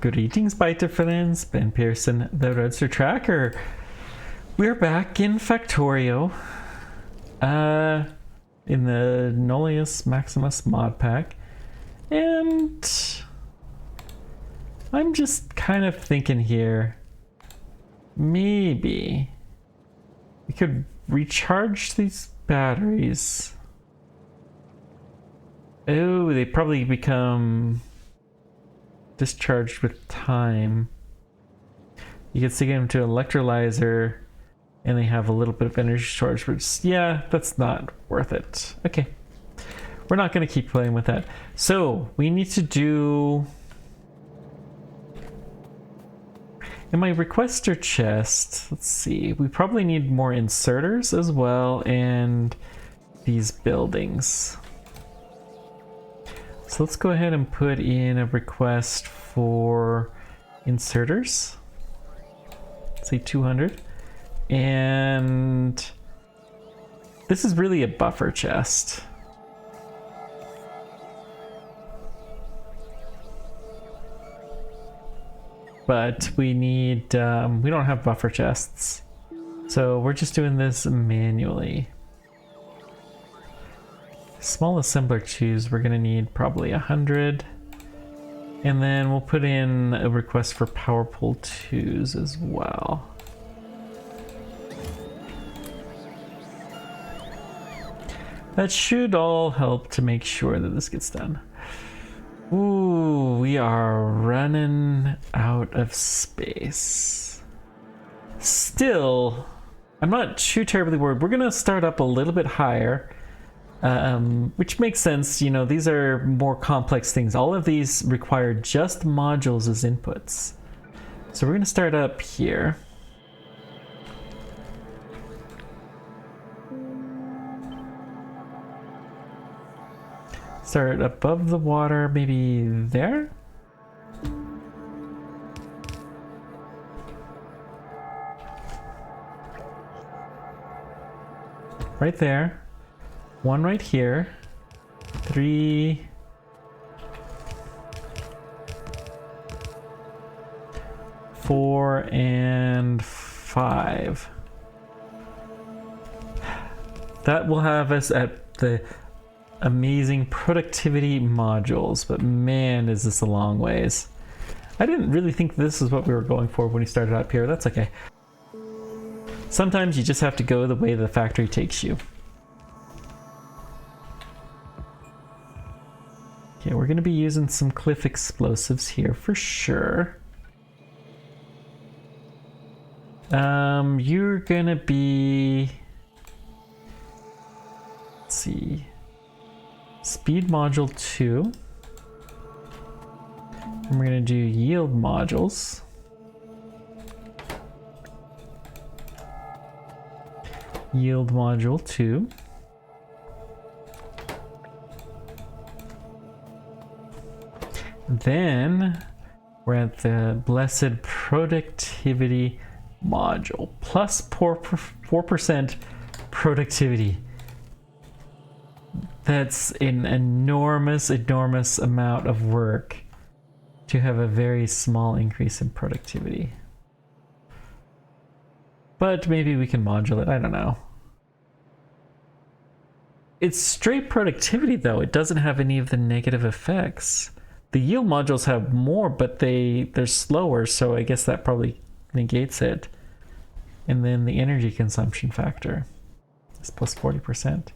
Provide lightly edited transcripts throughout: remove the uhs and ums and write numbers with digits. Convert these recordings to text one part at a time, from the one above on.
Greetings, Biter friends. Ben Pearson, the Roadster Tracker. We're back in Factorio. In the Nullius Maximus mod pack. And I'm just kind of thinking here, maybe we could recharge these batteries. Oh, they probably become discharged with time. You can stick them to an electrolyzer and they have a little bit of energy storage, which, yeah, that's not worth it. Okay, we're not going to keep playing with that. So we need to do, in my requester chest, let's see, we probably need more inserters as well, and these buildings. So let's go ahead and put in a request for inserters. Say 200. And this is really a buffer chest. But we need, we don't have buffer chests. So we're just doing this manually. Small assembler twos, we're gonna need probably 100. And then we'll put in a request for power pole twos as well. That should all help to make sure that this gets done. Ooh, we are running out of space. Still, I'm not too terribly worried. We're gonna start up a little bit higher. Which makes sense, you know, these are more complex things. All of these require just modules as inputs. So we're going to start up here. Start above the water, maybe there? Right there. One right here, 3, 4, and 5. That will have us at the amazing productivity modules, but man, is this a long ways. I didn't really think this is what we were going for when we started up here. That's okay. Sometimes you just have to go the way the factory takes you. Okay, we're going to be using some cliff explosives here for sure. You're going to be, let's see, speed module 2. And we're going to do yield modules. Yield module 2. Then we're at the blessed productivity module, plus 4% productivity. That's an enormous amount of work to have a very small increase in productivity. But maybe we can module it, I don't know. It's straight productivity though, it doesn't have any of the negative effects. The yield modules have more, but they're slower, so I guess that probably negates it. And then the energy consumption factor is plus 40%.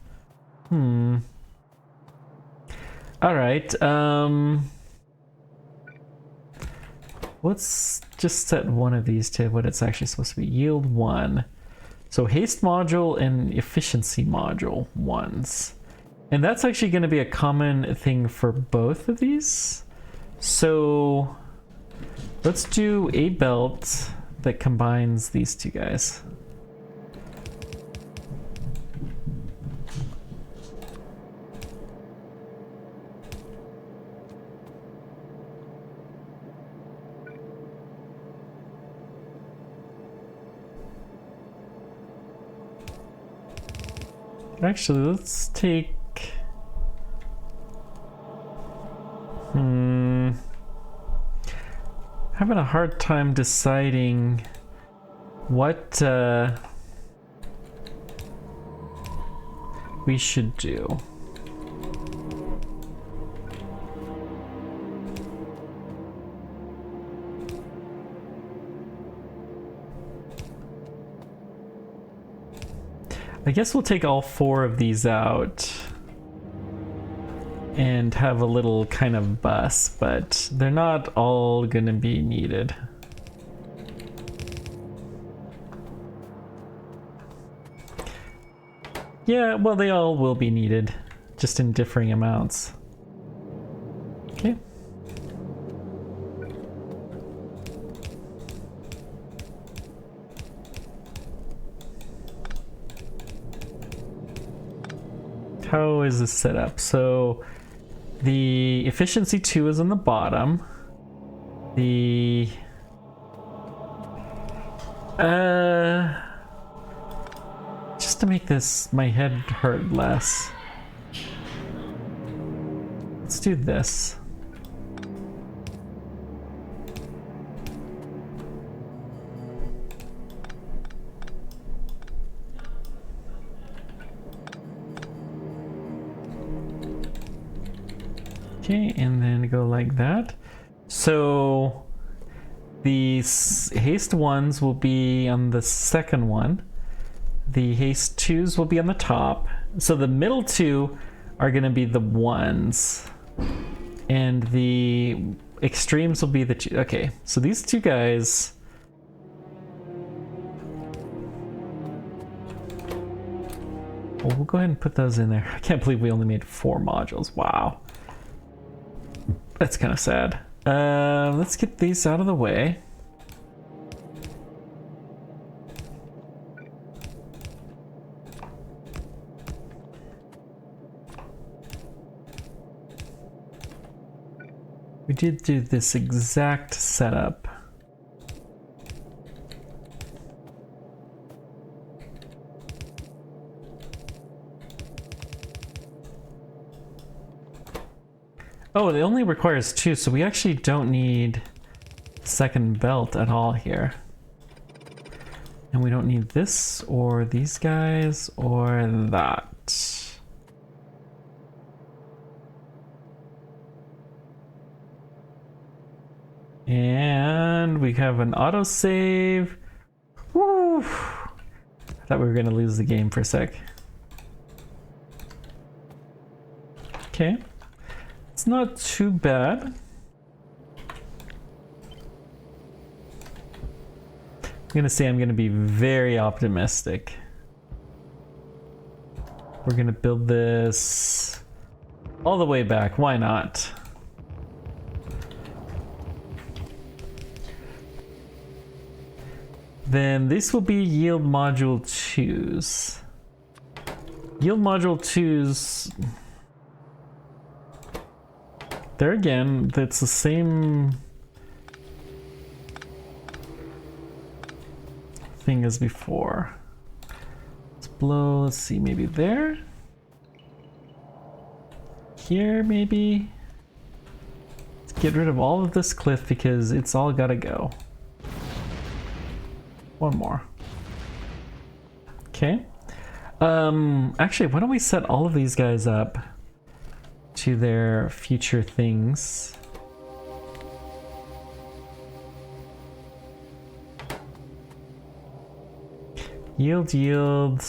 Alright, let's just set one of these to what it's actually supposed to be. Yield 1. So haste module and efficiency module ones. And that's actually going to be a common thing for both of these. So let's do a belt that combines these two guys. Actually, let's take... having a hard time deciding what we should do. I guess we'll take all 4 of these out and have a little kind of bus, but they're not all gonna be needed. Yeah, well, they all will be needed, just in differing amounts. Okay. How is this set up? So the efficiency 2 is on the bottom. The just to make this my head hurt less, let's do this. Okay, and then go like that. So the haste 1s will be on the second one. The haste 2s will be on the top. So the middle 2 are going to be the 1s. And the extremes will be the 2. Okay, so these 2 guys... Well, we'll go ahead and put those in there. I can't believe we only made 4 modules. Wow. That's kind of sad. Let's get these out of the way. We did do this exact setup. Oh, it only requires 2, so we actually don't need second belt at all here. And we don't need this, or these guys, or that. And we have an autosave. Woo! I thought we were gonna lose the game for a sec. Okay. It's not too bad. I'm gonna say I'm gonna be very optimistic. We're gonna build this all the way back. Why not? Then this will be yield module 2s. Yield module 2s. There again, that's the same thing as before. Let's blow, let's see, maybe there? Here, maybe? Let's get rid of all of this cliff because it's all gotta go. One more. Okay. Actually, why don't we set all of these guys up to their future things. Yield,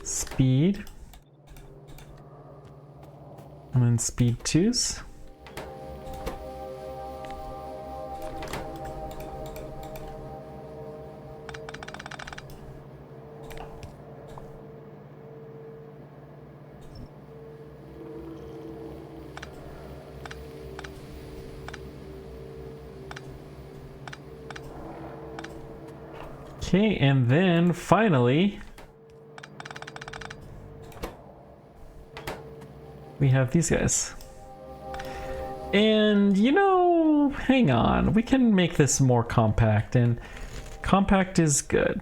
speed. And then speed 2s. Okay, and then finally, we have these guys. And you know, hang on, we can make this more compact, and compact is good.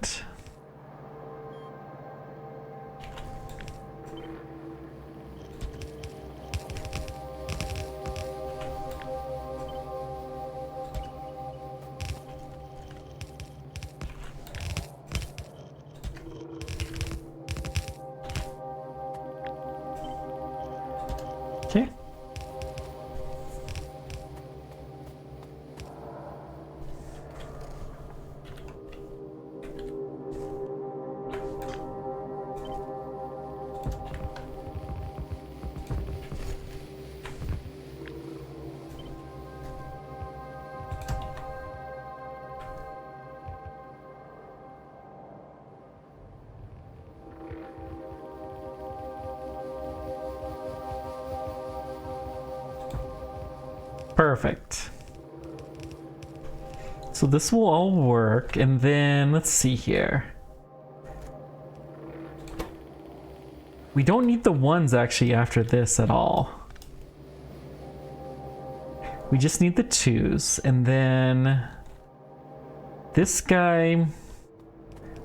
Perfect. So this will all work, and then let's see here. We don't need the ones actually after this at all. We just need the twos, and then this guy.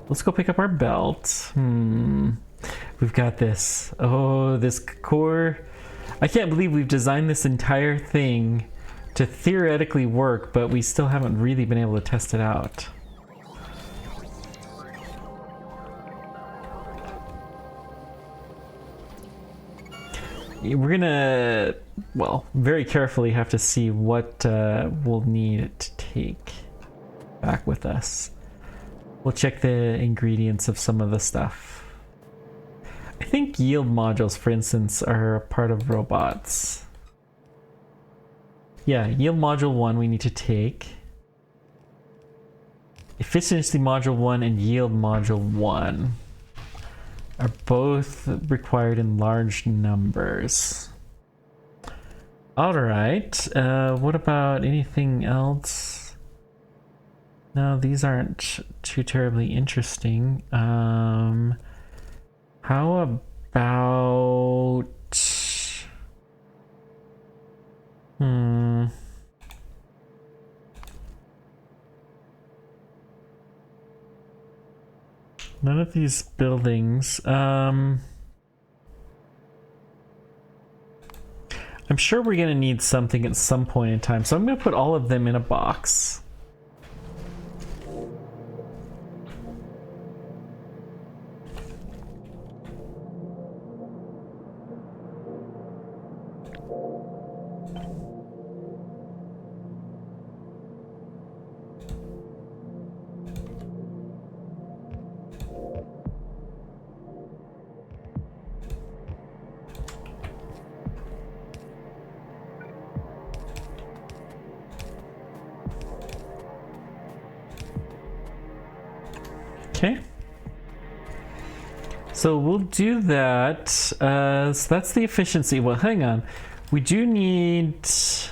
Let's go pick up our belt. We've got this. Oh, this core. I can't believe we've designed this entire thing to theoretically work, but we still haven't really been able to test it out. We're gonna, well, very carefully have to see what we'll need to take back with us. We'll check the ingredients of some of the stuff. I think yield modules, for instance, are a part of robots. Yeah, yield module 1 we need to take. Efficiency module 1 and yield module 1 are both required in large numbers. Alright, what about anything else? No, these aren't too terribly interesting. How about... None of these buildings. I'm sure we're gonna need something at some point in time, so I'm gonna put all of them in a box. Okay. So we'll do that. So that's the efficiency. Well, hang on. We do need to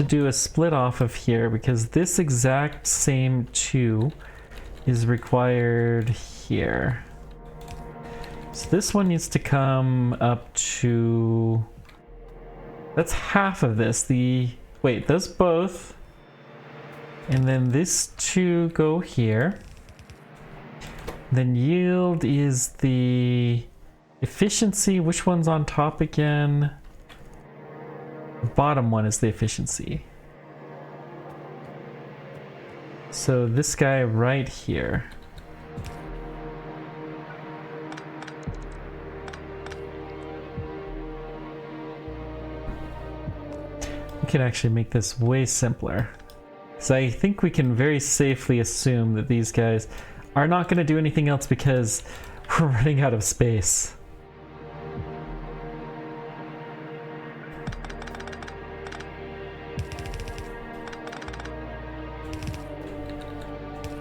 do a split off of here because this exact same 2 is required here. So this one needs to come up to... That's half of this. Wait, those both. And then this 2 go here. Then yield is the efficiency. Which one's on top again? The bottom one is the efficiency. So this guy right here. We can actually make this way simpler. So I think we can very safely assume that these guys are not going to do anything else because we're running out of space.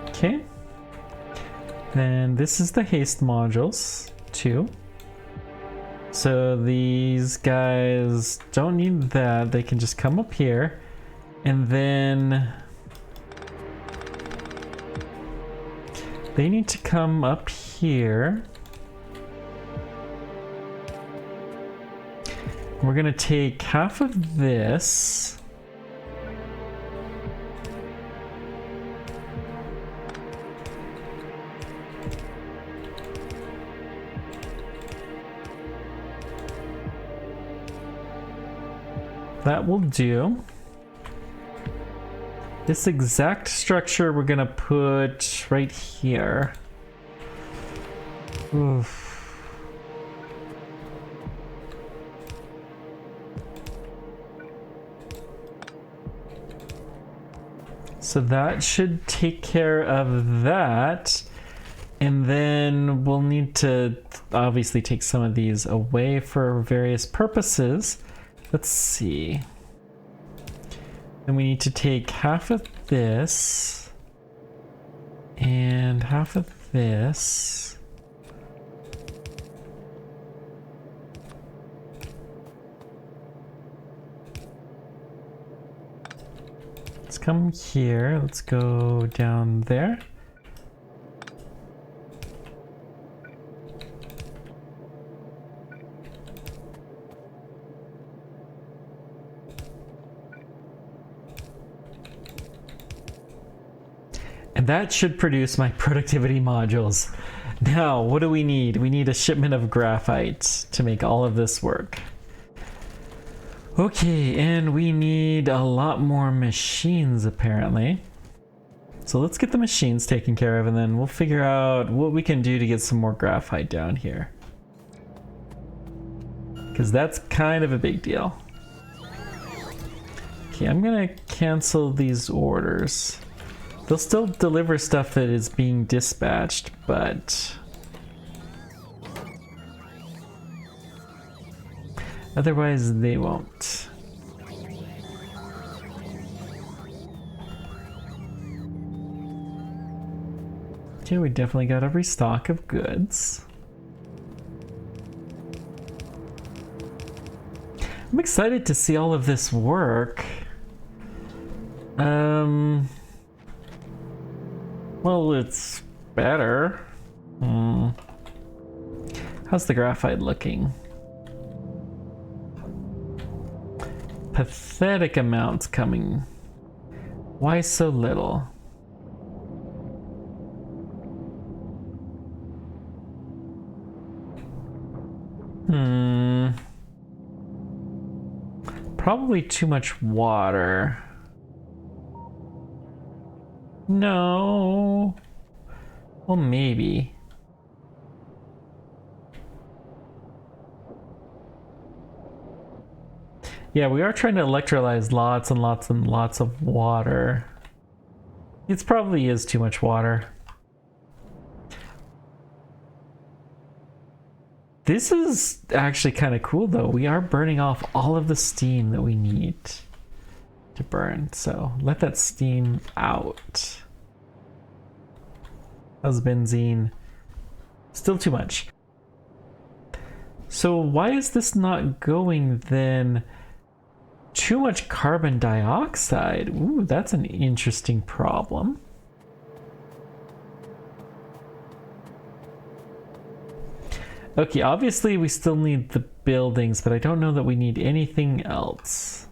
Okay. Then this is the haste modules, 2. So these guys don't need that. They can just come up here. And then they need to come up here. We're gonna take half of this. That will do. This exact structure we're gonna put right here. Oof. So that should take care of that. And then we'll need to obviously take some of these away for various purposes. Let's see. And we need to take half of this and half of this. Let's come here. Let's go down there. And that should produce my productivity modules. Now, what do we need? We need a shipment of graphite to make all of this work. Okay, and we need a lot more machines apparently. So let's get the machines taken care of and then we'll figure out what we can do to get some more graphite down here. Because that's kind of a big deal. Okay, I'm gonna cancel these orders. They'll still deliver stuff that is being dispatched, but otherwise they won't. Okay, we definitely got a restock of goods. I'm excited to see all of this work. Well, it's better. How's the graphite looking? Pathetic amounts coming. Why so little? Probably too much water. No. Well, maybe. Yeah, we are trying to electrolyze lots and lots and lots of water. It probably is too much water. This is actually kind of cool though. We are burning off all of the steam that we need to burn. So let that steam out. How's benzene? Still too much. So why is this not going then? Too much carbon dioxide. Ooh, that's an interesting problem. Okay, obviously we still need the buildings, but I don't know that we need anything else.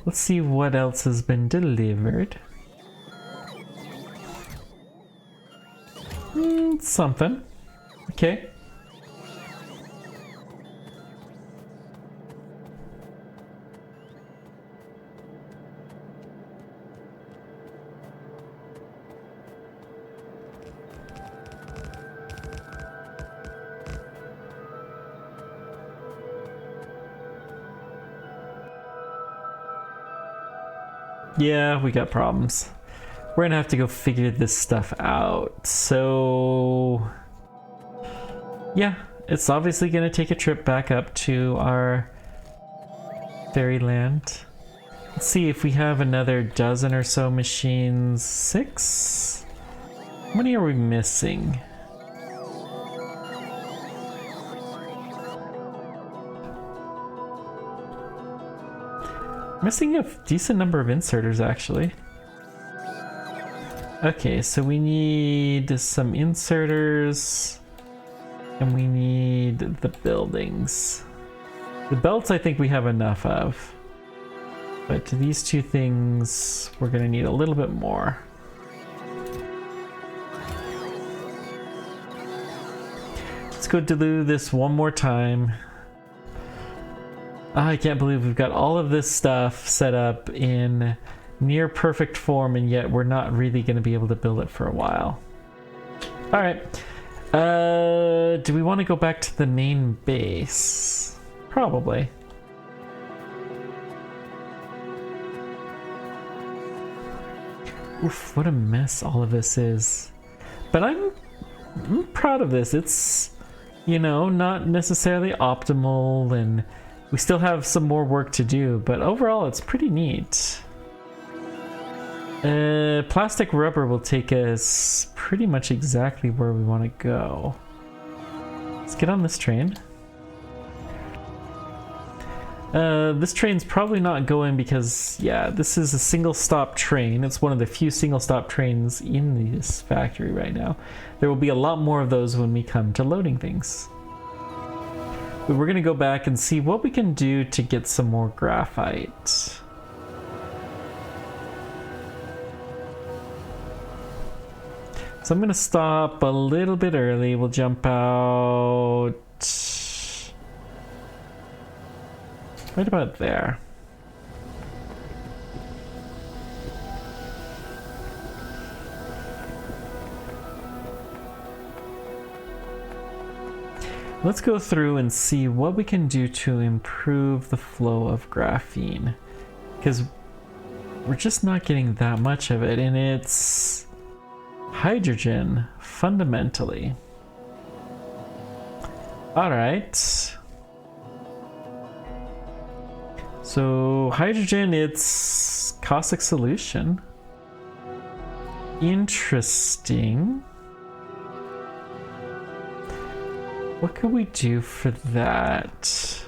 Let's see what else has been delivered. Something. Okay. Yeah, we got problems. We're gonna have to go figure this stuff out. So yeah, it's obviously gonna take a trip back up to our fairyland. Let's see if we have another dozen or so machines. 6? How many are we missing? Missing a decent number of inserters actually. Okay, so we need some inserters and we need the buildings. The belts I think we have enough of, but to these two things we're gonna need a little bit more. Let's go do this one more time. I can't believe we've got all of this stuff set up in near perfect form and yet we're not really going to be able to build it for a while. All right. Do we want to go back to the main base? Probably. Oof, what a mess all of this is. But I'm proud of this. It's, you know, not necessarily optimal and we still have some more work to do, but overall it's pretty neat. Plastic rubber will take us pretty much exactly where we want to go. Let's get on this train. This train's probably not going because, yeah, this is a single stop train. It's one of the few single stop trains in this factory right now. There will be a lot more of those when we come to loading things. But we're gonna go back and see what we can do to get some more graphite. So I'm gonna stop a little bit early. We'll jump out right about there. Let's go through and see what we can do to improve the flow of graphene, because we're just not getting that much of it, and it's hydrogen fundamentally. All right. So hydrogen, it's caustic solution. Interesting. What could we do for that?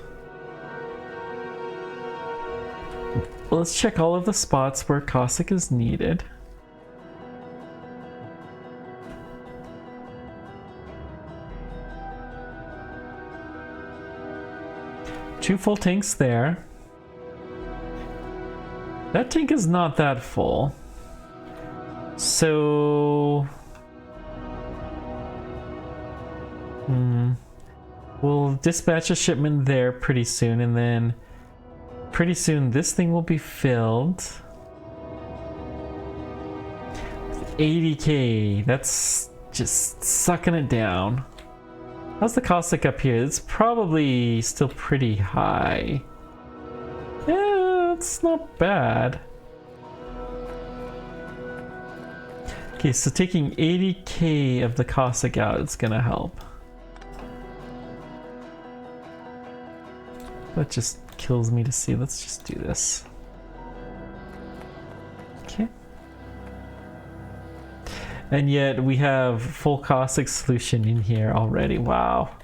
Well, let's check all of the spots where caustic is needed. Two full tanks there. That tank is not that full. So we'll dispatch a shipment there pretty soon, and then pretty soon this thing will be filled. 80k, that's just sucking it down. How's the caustic up here? It's probably still pretty high. Yeah, it's not bad. Okay, so taking 80k of the caustic out is gonna help. That just kills me to see. Let's just do this. Okay. And yet we have full caustic solution in here already. Wow.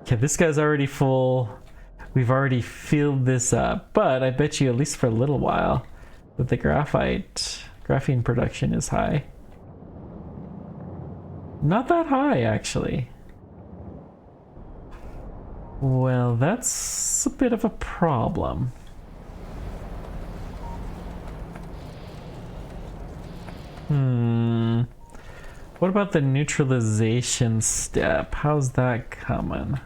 Okay, this guy's already full. We've already filled this up, but I bet you at least for a little while that the graphene production is high. Not that high, actually. Well, that's a bit of a problem. What about the neutralization step? How's that coming?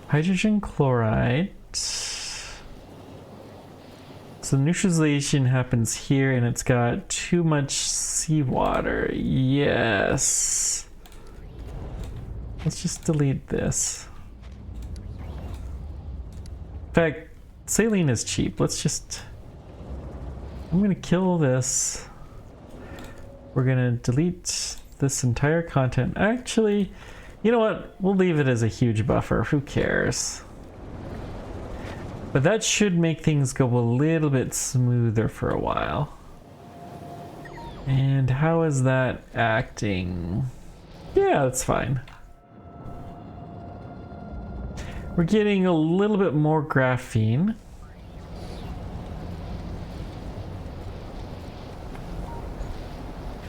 Hydrogen chloride. So neutralization happens here, and it's got too much seawater. Yes. Let's just delete this. In fact, saline is cheap. Let's just... I'm gonna kill this. We're gonna delete this entire content. Actually, you know what? We'll leave it as a huge buffer. Who cares? But that should make things go a little bit smoother for a while. And how is that acting? Yeah, that's fine. We're getting a little bit more graphene.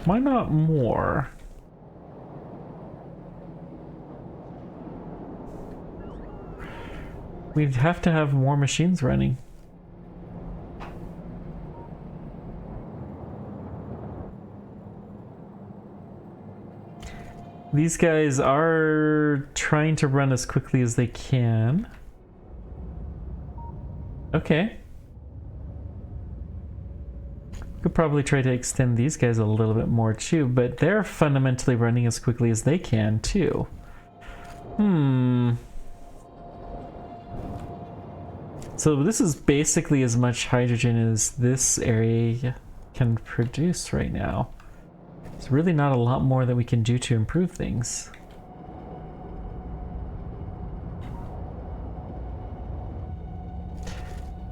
Why not more? We'd have to have more machines running. These guys are trying to run as quickly as they can. Okay. Could probably try to extend these guys a little bit more too, but they're fundamentally running as quickly as they can too. So this is basically as much hydrogen as this area can produce right now. There's really not a lot more that we can do to improve things.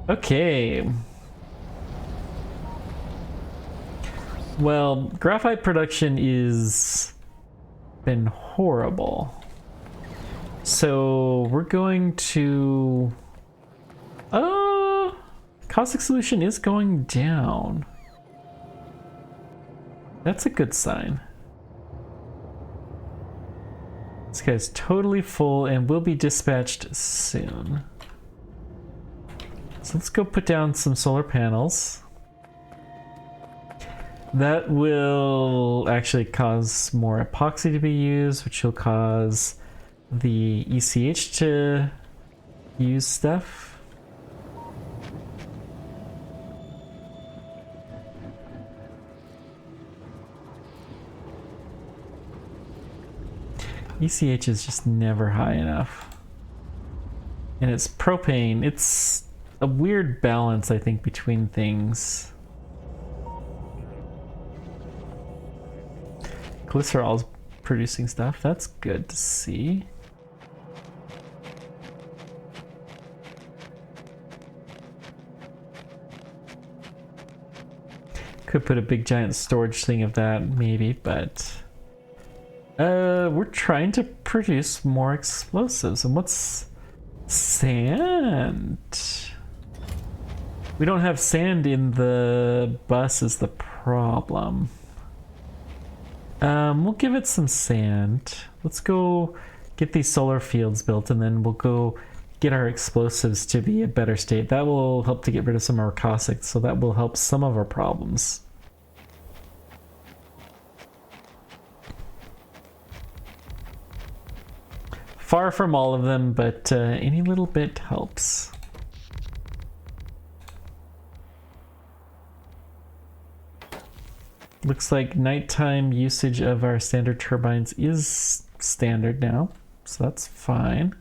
Okay. Well, graphite production is been horrible. So we're going to... caustic solution is going down. That's a good sign. This guy's totally full and will be dispatched soon. So let's go put down some solar panels. That will actually cause more epoxy to be used, which will cause the ECH to use stuff. ECH is just never high enough. And it's propane. It's a weird balance, I think, between things. Glycerol's producing stuff. That's good to see. Could put a big giant storage thing of that, maybe, but... we're trying to produce more explosives. And what's sand? We don't have sand in the bus is the problem. We'll give it some sand. Let's go get these solar fields built and then we'll go get our explosives to be a better state. That will help to get rid of some of our caustics, so that will help some of our problems. Far from all of them, but any little bit helps. Looks like nighttime usage of our standard turbines is standard now, so that's fine.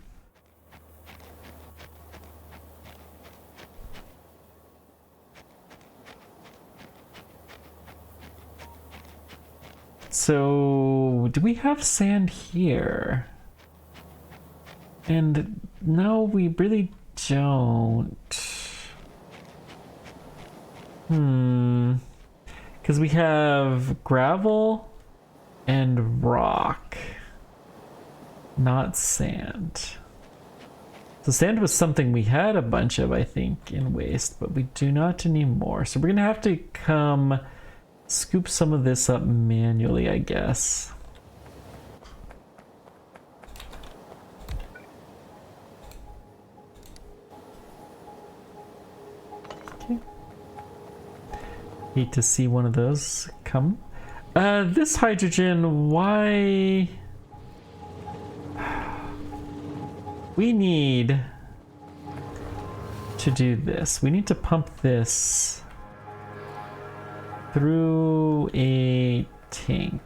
So, do we have sand here? And no, we really don't. Because we have gravel and rock, not sand. So sand was something we had a bunch of, I think, in waste, but we do not anymore. So we're gonna have to come scoop some of this up manually, I guess. Hate to see one of those come. This hydrogen, why? We need to do this. We need to pump this through a tank.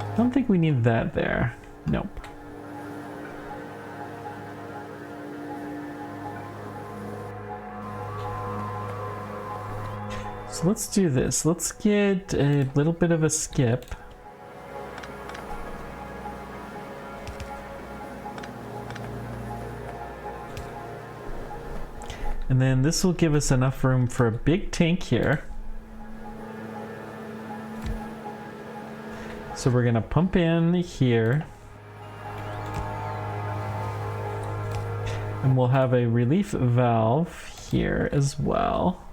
I don't think we need that there. Nope. So let's do this. Let's get a little bit of a skip. And then this will give us enough room for a big tank here. So we're gonna pump in here. And we'll have a relief valve here as well.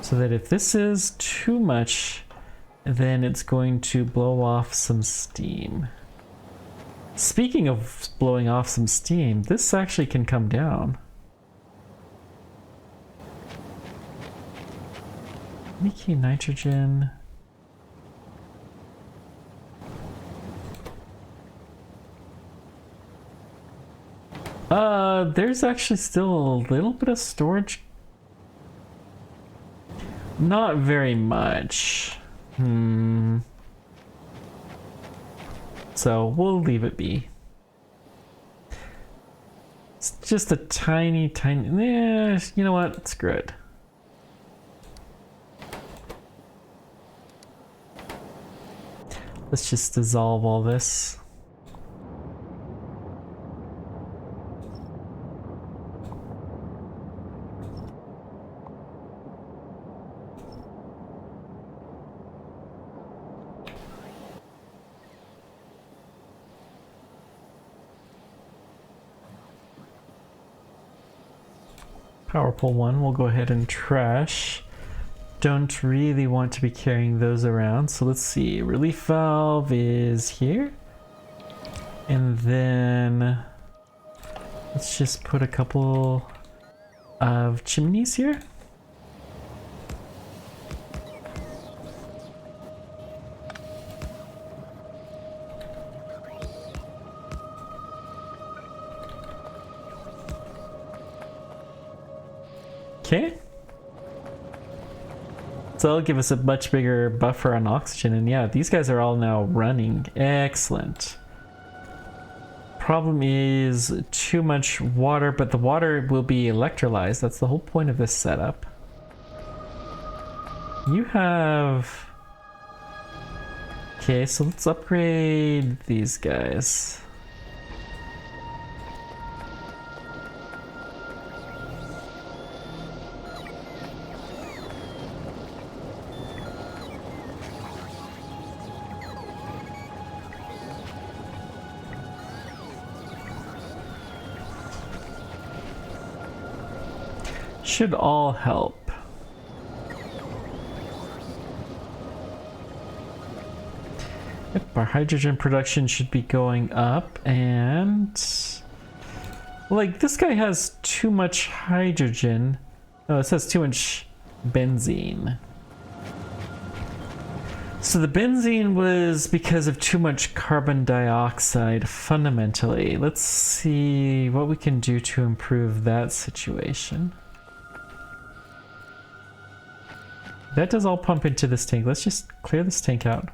So that if this is too much, then it's going to blow off some steam. Speaking of blowing off some steam, this actually can come down. Leaky nitrogen. There's actually still a little bit of storage. Not very much. So we'll leave it be. It's just a tiny, you know what? Screw it. Let's just dissolve all this. power pole 1 we'll go ahead and trash. Don't really want to be carrying those around, so let's see. Relief valve is here. And then let's just put a couple of chimneys here. Okay. So that'll give us a much bigger buffer on oxygen, and yeah, these guys are all now running. Excellent. Problem is too much water, but the water will be electrolyzed. That's the whole point of this setup. You have... Okay, so let's upgrade these guys. Should all help. Yep, our hydrogen production should be going up, and like this guy has too much hydrogen. No, it says too much benzene. So the benzene was because of too much carbon dioxide fundamentally. Let's see what we can do to improve that situation. That does all pump into this tank. Let's just clear this tank out.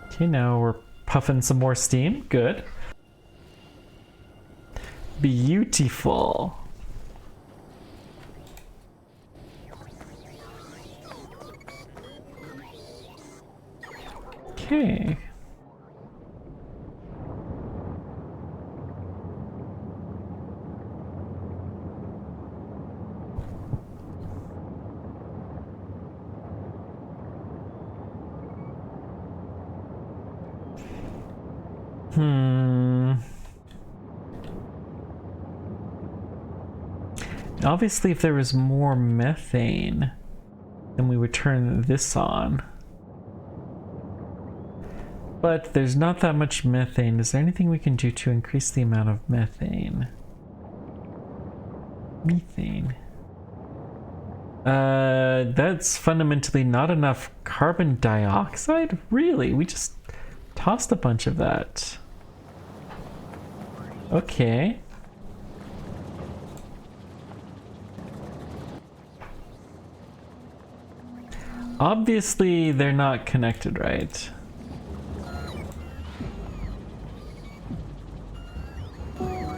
Okay, now we're puffing some more steam. Good. Beautiful. Okay. Obviously, if there was more methane, then we would turn this on. But there's not that much methane. Is there anything we can do to increase the amount of methane? Methane. That's fundamentally not enough carbon dioxide? Really? We just tossed a bunch of that. Okay. Obviously, they're not connected, right?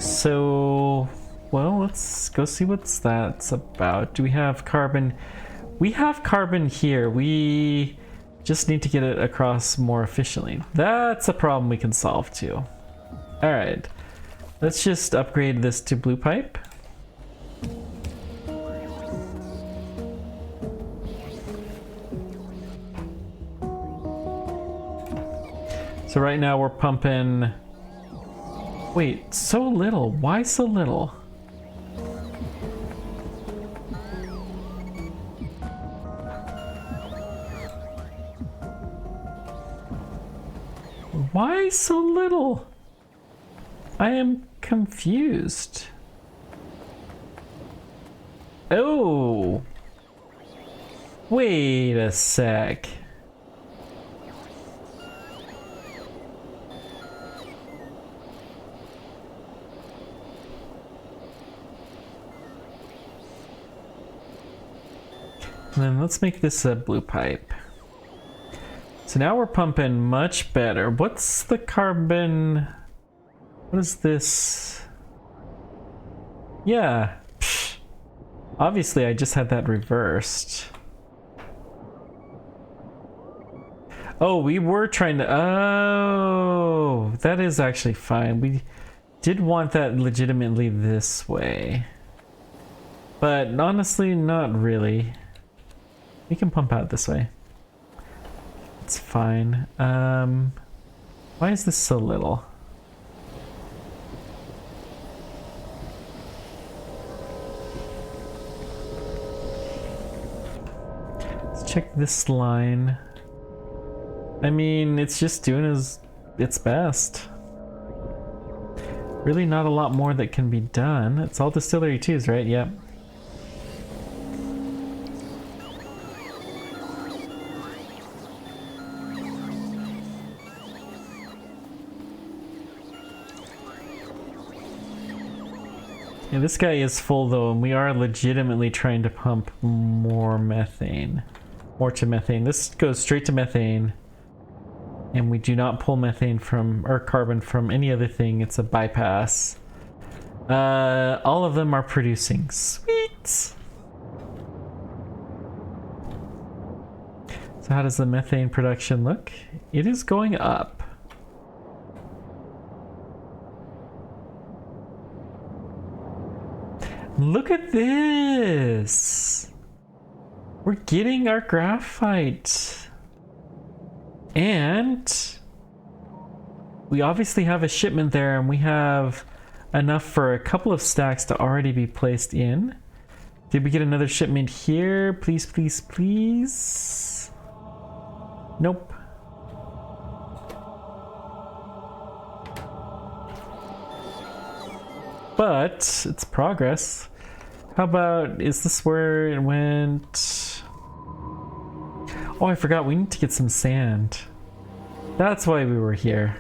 So, well, let's go see what's that's about. Do we have carbon? We have carbon here. We just need to get it across more efficiently. That's a problem we can solve too. All right, let's just upgrade this to blue pipe. So right now we're pumping... Wait, so little? Why so little? Why so little? I am confused. Oh! Wait a sec. And then let's make this a blue pipe. So now we're pumping much better. What's the carbon? What is this? Yeah. Psh. Obviously, I just had that reversed. Oh, we were trying to... Oh, that is actually fine. We did want that legitimately this way. But honestly, not really. We can pump out this way. It's fine. Why is this so little? check this line. I mean, it's just doing its best. Really not a lot more that can be done. It's all distillery 2s, right? Yep. Yeah, this guy is full though, and we are legitimately trying to pump more methane. More to methane. This goes straight to methane. And we do not pull methane from, or carbon from any other thing. It's a bypass. All of them are producing. Sweet! So how does the methane production look? It is going up. Look at this! We're getting our graphite. And we obviously have a shipment there, and we have enough for a couple of stacks to already be placed in. Did we get another shipment here? Please, please, please. Nope. But it's progress. How about, is this where it went? Oh, I forgot, we need to get some sand. That's why we were here.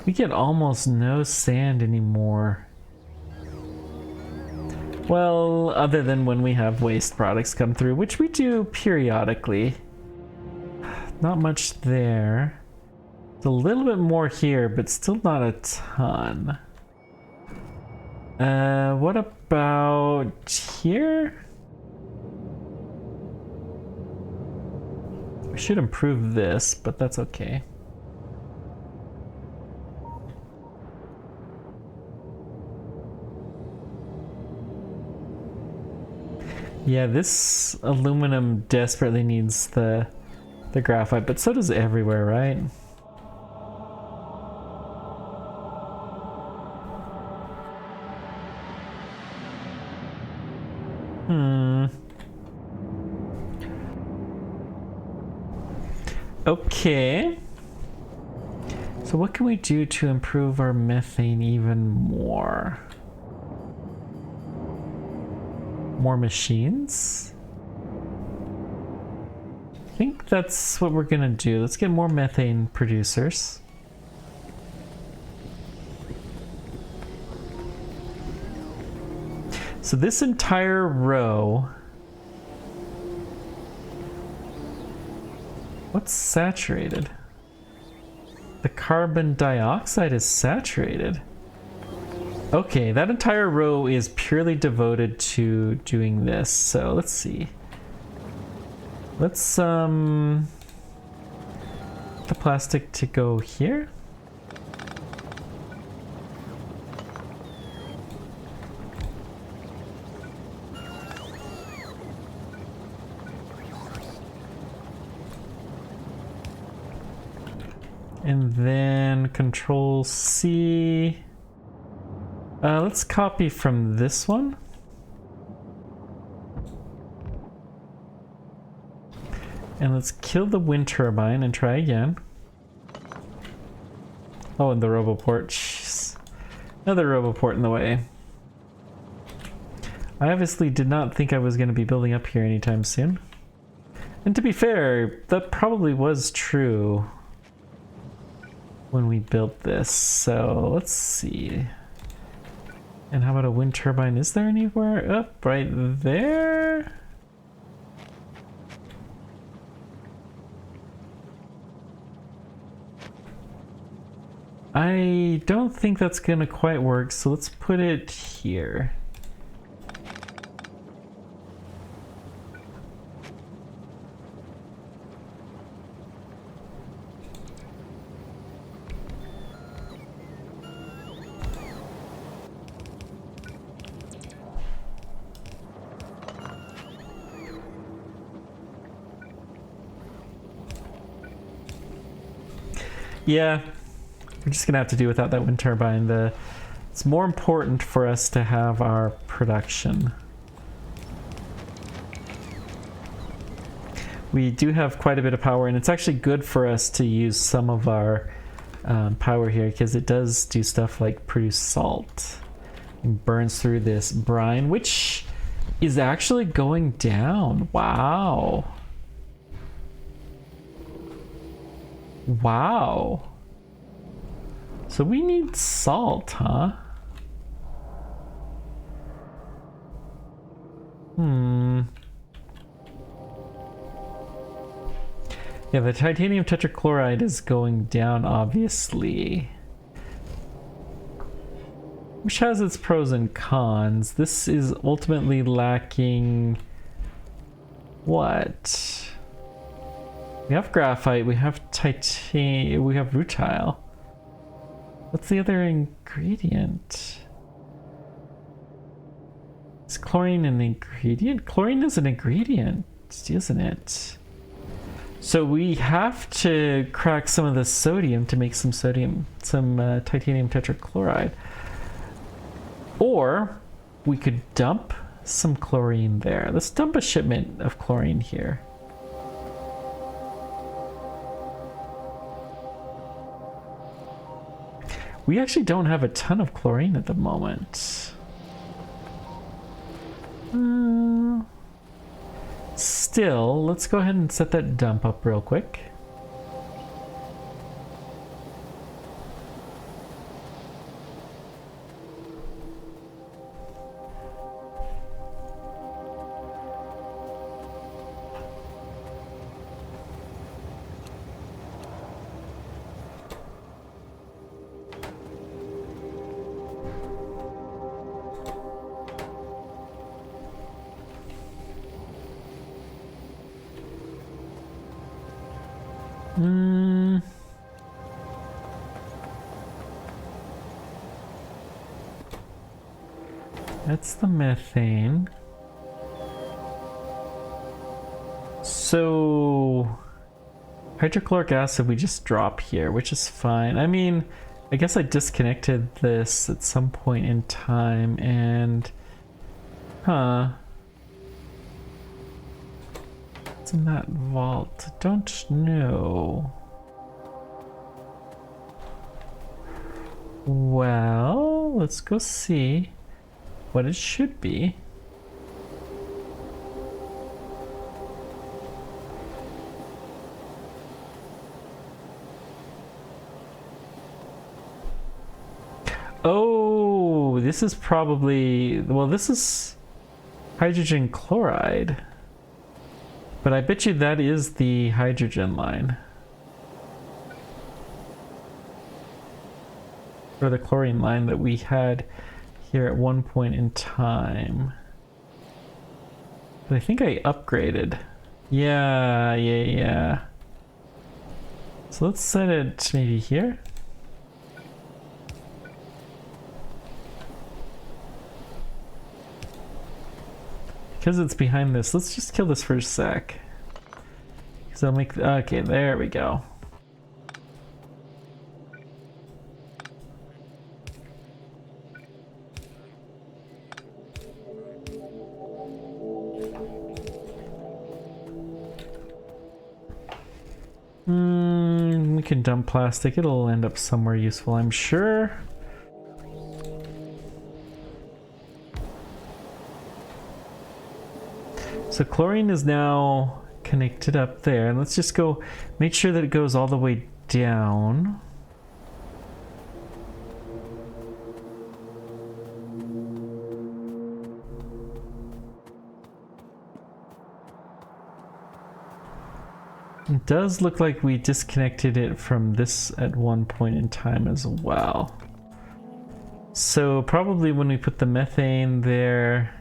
We get almost no sand anymore. Well, other than when we have waste products come through, which we do periodically. Not much there. It's a little bit more here, but still not a ton. What about here? We should improve this, but that's okay. Yeah, this aluminum desperately needs the graphite, but so does everywhere, right? Okay. So what can we do to improve our methane even more? More machines? I think that's what we're gonna do. Let's get more methane producers. So this entire row, what's saturated? The carbon dioxide is saturated. Okay, that entire row is purely devoted to doing this. So let's see. Let's the plastic to go here. And then Control C. Let's copy from this one. And let's kill the wind turbine and try again. Oh, and the roboport. Jeez. Another roboport in the way. I obviously did not think I was going to be building up here anytime soon. And to be fair, that probably was true when we built this. So let's see. And how about a wind turbine? Is there anywhere up right there? I don't think that's gonna quite work, so let's put it here. Yeah, we're just gonna have to do without that wind turbine. The It's more important for us to have our production. We do have quite a bit of power, and it's actually good for us to use some of our power here because it does do stuff like produce salt and burns through this brine, which is actually going down. Wow. Wow. So we need salt, huh? Yeah, the titanium tetrachloride is going down, obviously. Which has its pros and cons. This is ultimately lacking... what? We have graphite, we have titanium, we have rutile. What's the other ingredient? Is chlorine an ingredient? Chlorine is an ingredient, isn't it? So we have to crack some of the sodium to make some titanium tetrachloride. Or we could dump some chlorine there. Let's dump a shipment of chlorine here. We actually don't have a ton of chlorine at the moment. Still, let's go ahead and set that dump up real quick. That's the methane. So hydrochloric acid we just drop here, which is fine. I mean, I guess I disconnected this at some point in time and what's in that vault? Don't know. Well, let's go see what it should be. Oh, this is probably, well, this is hydrogen chloride. But I bet you that is the hydrogen line. Or the chlorine line that we had here at one point in time. But I think I upgraded. Yeah. So let's set it maybe here. Because it's behind this, let's just kill this for a sec. Because I'll make, okay, there we go. We can dump plastic, it'll end up somewhere useful, I'm sure. So chlorine is now connected up there, and let's just go make sure that it goes all the way down. It does look like we disconnected it from this at one point in time as well. So probably when we put the methane there,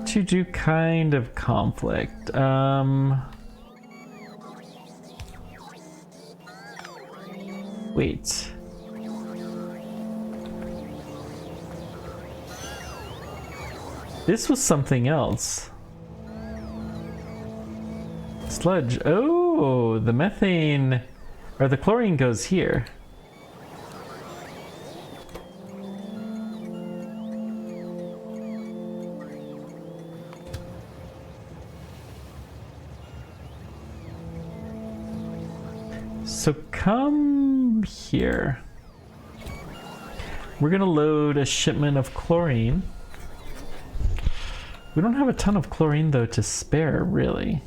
to do kind of conflict. Wait. This was something else. Sludge. Oh, the methane or the chlorine goes here. So come here. We're gonna load a shipment of chlorine. We don't have a ton of chlorine though to spare, really.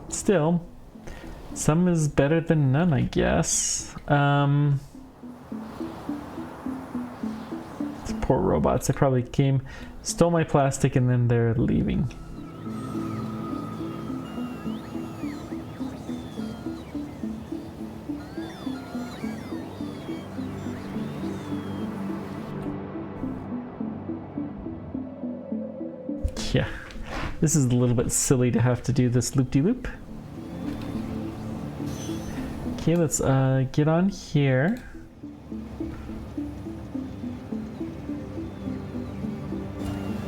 Still, some is better than none, I guess. These poor robots, they probably came, stole my plastic, and then they're leaving. Yeah, this is a little bit silly to have to do this loop-de-loop. Okay, let's get on here.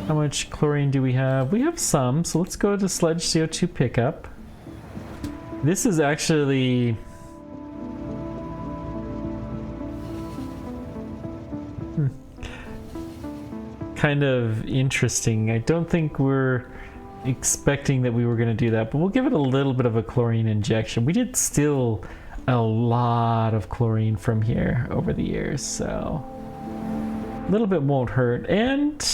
How much chlorine do we have? We have some, so let's go to sludge CO2 pickup. This is actually kind of interesting. I don't think we're expecting that we were going to do that, but we'll give it a little bit of a chlorine injection. We did steal a lot of chlorine from here over the years, so a little bit won't hurt. And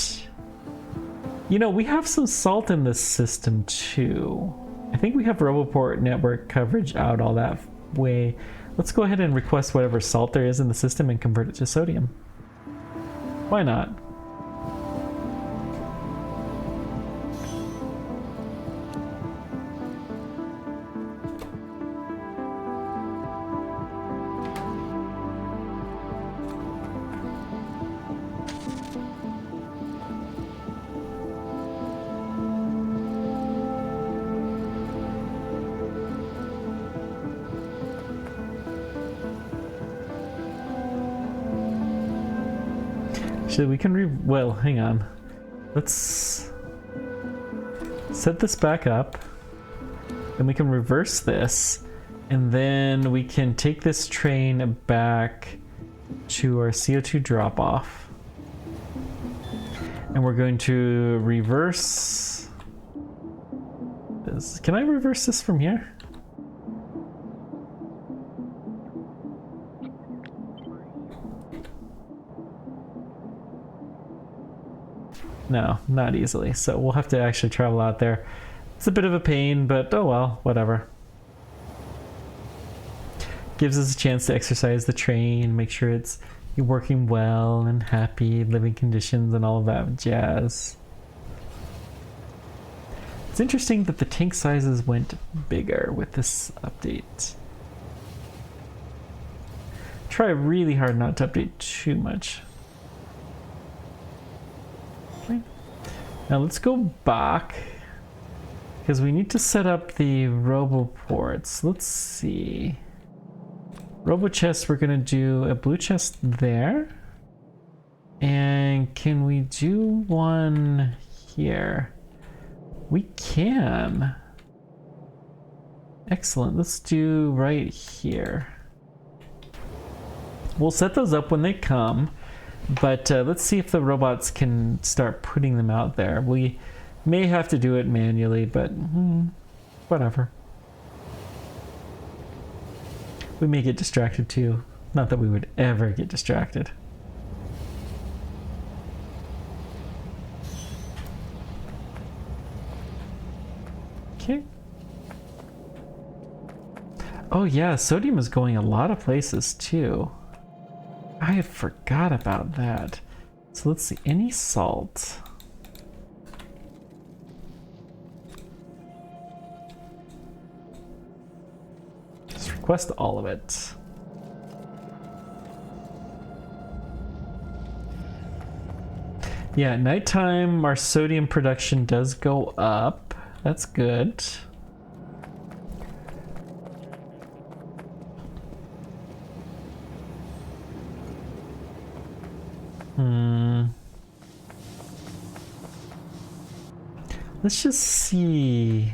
you know, we have some salt in this system too. I think we have Roboport network coverage out all that way. Let's go ahead and request whatever salt there is in the system and convert it to sodium. Why not? Actually, we can well, hang on. Let's set this back up, and we can reverse this, and then we can take this train back to our CO2 drop-off. And we're going to reverse this. Can I reverse this from here? No, not easily. So we'll have to actually travel out there. It's a bit of a pain, but oh well, whatever. Gives us a chance to exercise the train, make sure it's working well and happy, living conditions and all of that jazz. It's interesting that the tank sizes went bigger with this update. Try really hard not to update too much. Now let's go back because we need to set up the roboports. Let's see. Robo chest, we're gonna do a blue chest there. And can we do one here? We can. Excellent. Let's do right here. We'll set those up when they come. But let's see if the robots can start putting them out there. We may have to do it manually, but whatever. We may get distracted too. Not that we would ever get distracted. Okay. Oh yeah, sodium is going a lot of places too. I had forgot about that. So let's see, any salt? Just request all of it. Yeah, at nighttime our sodium production does go up. That's good. Let's just see.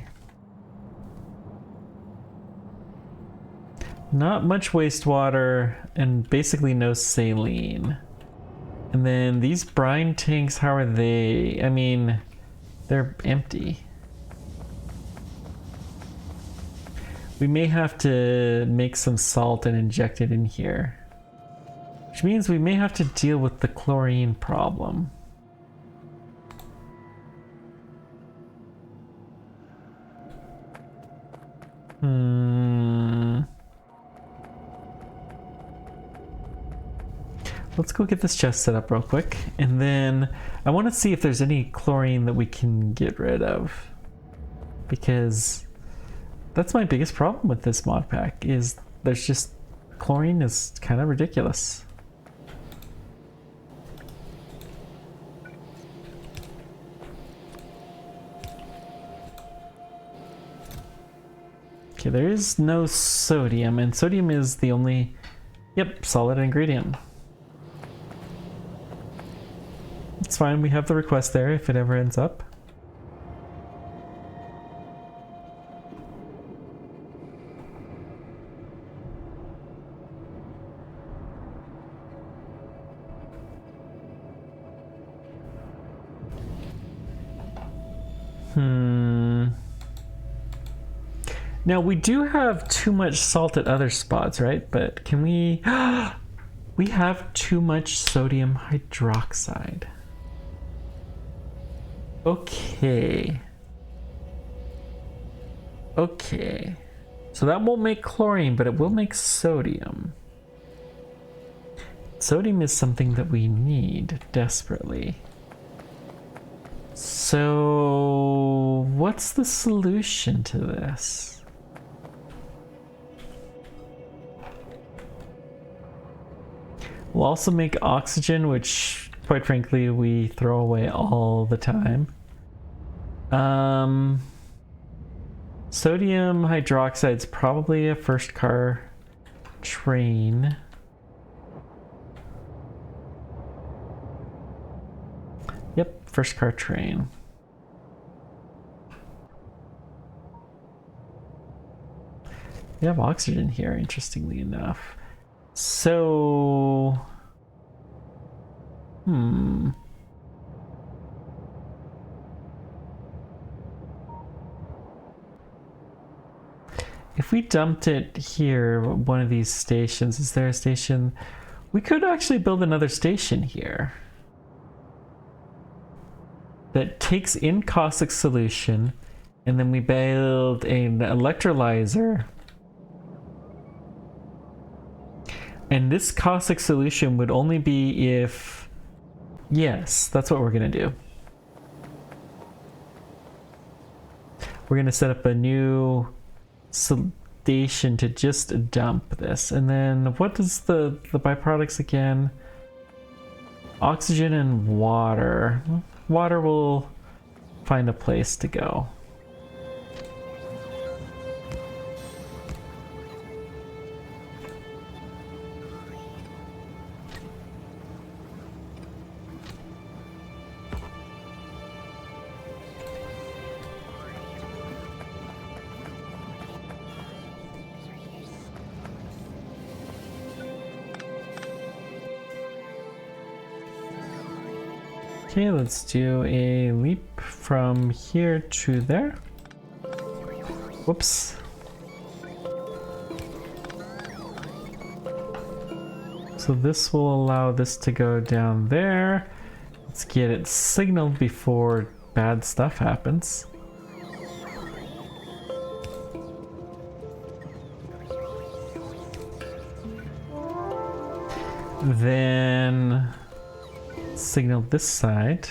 Not much wastewater and basically no saline. And then these brine tanks, how are they? I mean, They're empty. We may have to make some salt and inject it in here. Which means we may have to deal with the chlorine problem. Let's go get this chest set up real quick, and then I want to see if there's any chlorine that we can get rid of, because that's my biggest problem with this mod pack, is there's just chlorine is kind of ridiculous. Okay, there is no sodium, and sodium is the only, yep, solid ingredient. It's fine, we have the request there if it ever ends up. Now we do have too much salt at other spots, right? But can we... we have too much sodium hydroxide. Okay. Okay. So that won't make chlorine, but it will make sodium. Sodium is something that we need desperately. So what's the solution to this? We'll also make oxygen, which quite frankly we throw away all the time. Sodium hydroxide is probably a first car train. Yep, first car train. We have oxygen here, interestingly enough. So... If we dumped it here, one of these stations, is there a station? We could actually build another station here that takes in caustic solution, and then we build an electrolyzer. And this caustic solution would only be if... Yes, that's what we're gonna do. We're gonna set up a new station to just dump this. And then what is the byproducts again? Oxygen and water. Water will find a place to go. Okay, let's do a leap from here to there. Whoops. So this will allow this to go down there. Let's get it signaled before bad stuff happens. Then signal this side.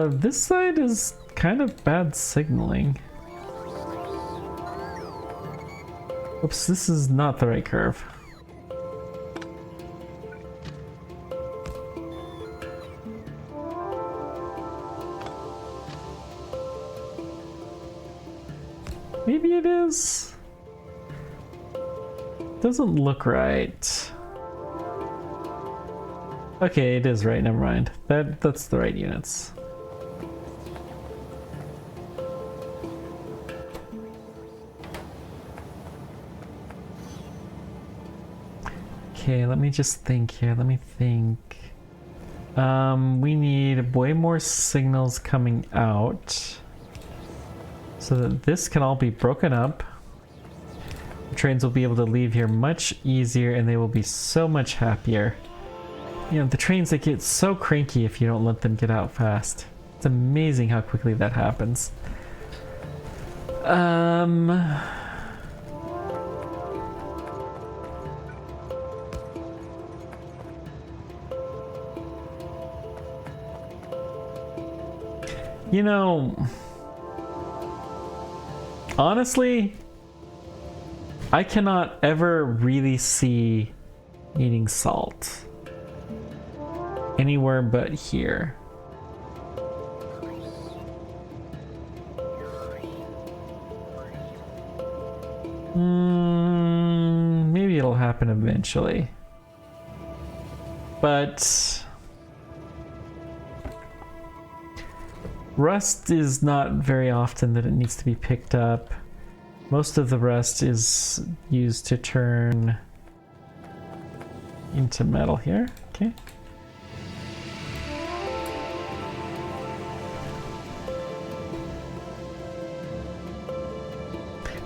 This side is kind of bad signaling. Oops, this is not the right curve. Maybe it is. Doesn't look right. Okay, it is right, never mind. That's the right units. Okay, let me just think here, let me think. We need way more signals coming out so that this can all be broken up. The trains will be able to leave here much easier and they will be so much happier. You know, the trains that get so cranky if you don't let them get out fast. It's amazing how quickly that happens. You know, honestly, I cannot ever really see needing salt anywhere but here. Maybe it'll happen eventually. But rust is not very often that it needs to be picked up. Most of the rust is used to turn into metal here. Okay.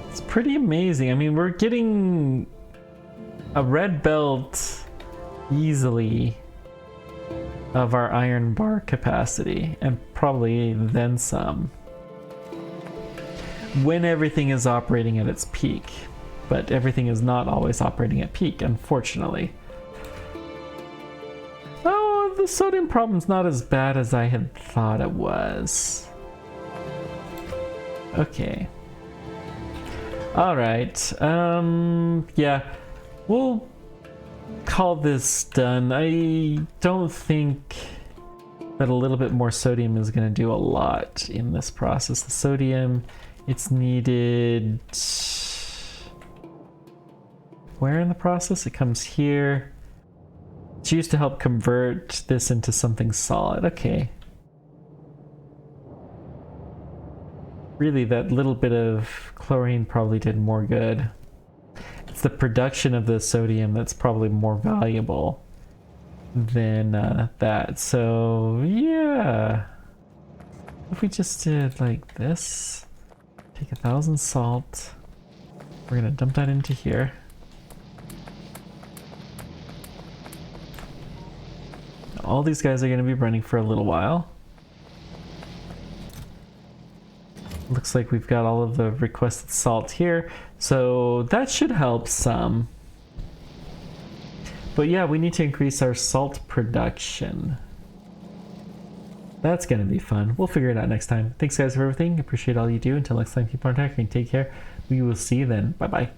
It's pretty amazing. I mean, we're getting a red belt easily of our iron bar capacity, and probably then some, when everything is operating at its peak. But everything is not always operating at peak, unfortunately. Oh, the sodium problem's not as bad as I had thought it was. Okay. Alright, yeah, we'll call this done. I don't think that a little bit more sodium is going to do a lot in this process. The sodium, it's needed where in the process? It comes here. It's used to help convert this into something solid. Okay. Really, that little bit of chlorine probably did more good. It's the production of the sodium that's probably more valuable than that. So yeah, if we just did like this, take 1,000 salt, we're gonna dump that into here. All these guys are gonna be running for a little while. Looks like we've got all of the requested salt here, so that should help some. But yeah, we need to increase our salt production. That's gonna be fun. We'll figure it out next time. Thanks guys for everything. Appreciate all you do. Until next time, keep on attacking. Take care. We will see you then. Bye bye.